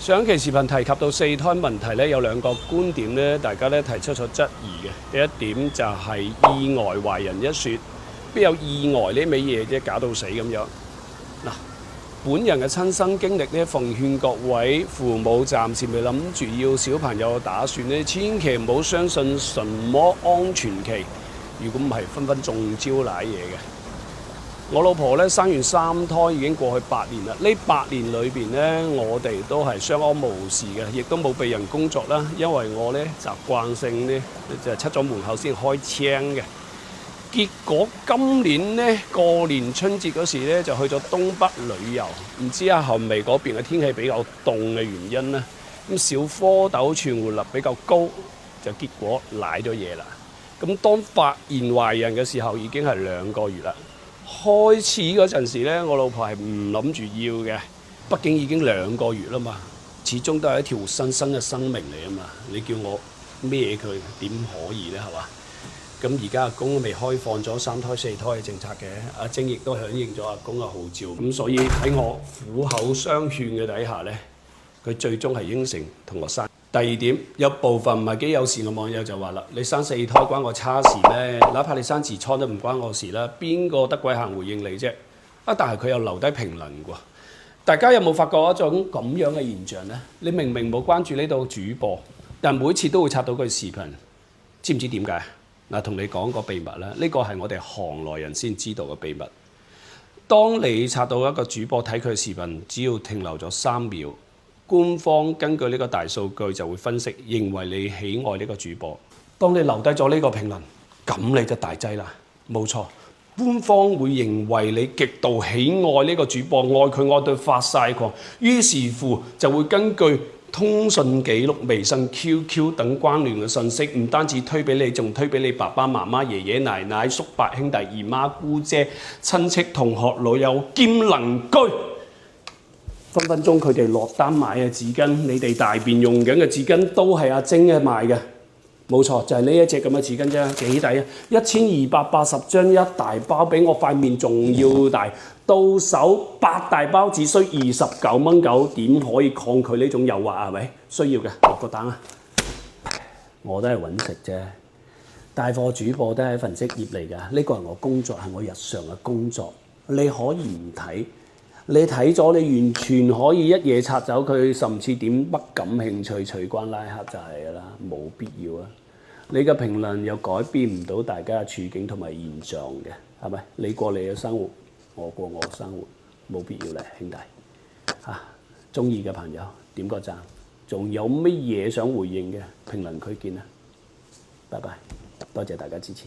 上期視頻提及到四胎問題咧，有兩個觀點咧，大家咧提出咗質疑嘅。第一點就係意外懷孕一説，邊有意外呢味嘢啫，搞到死咁樣。嗱，本人嘅親身經歷咧，奉勸各位父母暫時未諗住要小朋友打算咧，千祈唔好相信什麼安全期，如果唔係分分中招賴嘢嘅。我老婆咧生完3胎已經過去8年啦，呢8年裏邊咧，我哋都係相安無事嘅，亦都冇被人工作啦。因為我咧習慣性咧就係出咗門口先開槍嘅。結果今年咧過年春節嗰時咧就去咗東北旅遊，唔知後尾嗰邊嘅天氣比較凍嘅原因咧，咁小蝌蚪存活率比較高，就結果賴咗嘢啦。咁當發現懷孕嘅時候已經係2個月啦。開始嗰陣時咧，我老婆係唔諗住要嘅，畢竟已經2個月啦嘛，始終都係一條活生生嘅生命嚟啊嘛，你叫我孭佢點可以咧係嘛？咁而家阿公未開放咗3胎4胎嘅政策嘅，阿晶亦都響應咗阿公嘅號召，咁所以喺我苦口相勸嘅底下咧，佢最終係應承同我生。第二點，有部分唔係幾友善嘅網友就話啦：你生4胎關我叉事咩？哪怕你生痔瘡都唔關我事啦，邊個得鬼閒回應你啫？但係佢又留低評論喎。大家有冇發覺一種咁樣嘅現象呢？你明明冇關注呢度主播，但每次都會刷到佢視頻，知唔知點解？嗱，同你講個秘密啦，呢個係我哋行內人先知道嘅秘密。當你刷到一個主播睇佢視頻，只要停留咗3秒。官方根據呢個大數據就會分析，認為你喜愛呢個主播。當你留低咗呢個評論，咁你就大劑啦。冇錯，官方會認為你極度喜愛呢個主播，愛佢愛到發晒狂，於是乎就會根據通訊記錄、微信、QQ 等關聯嘅信息，唔單止推俾你，仲推俾你爸爸媽媽、爺爺奶奶、叔伯兄弟、姨媽姑姐、親戚同學、老友兼鄰居。分分鐘佢哋落單買嘅紙巾，你哋大便用緊嘅紙巾都係阿晶嘅賣嘅，冇錯，就係呢一隻咁嘅紙巾啫，幾抵啊！1280張一大包，比我塊面仲要大，到手8大包只需29蚊9，點可以抗拒呢種誘惑啊？係咪？需要嘅落個單啊！我都係揾食啫，帶貨主播都係一份職業嚟㗎，呢個係我工作，係我日常嘅工作，你可以唔睇。你睇咗，你完全可以一嘢拆走佢，甚至點不感興趣，隨關拉黑就係㗎啦，冇必要啊！你嘅評論又改變唔到大家嘅處境同埋現狀嘅，係咪？你過你嘅生活，我過我嘅生活，冇必要咧，兄弟嚇！中意嘅朋友點個讚，仲有乜嘢想回應嘅評論區見啊！拜拜，多謝大家支持。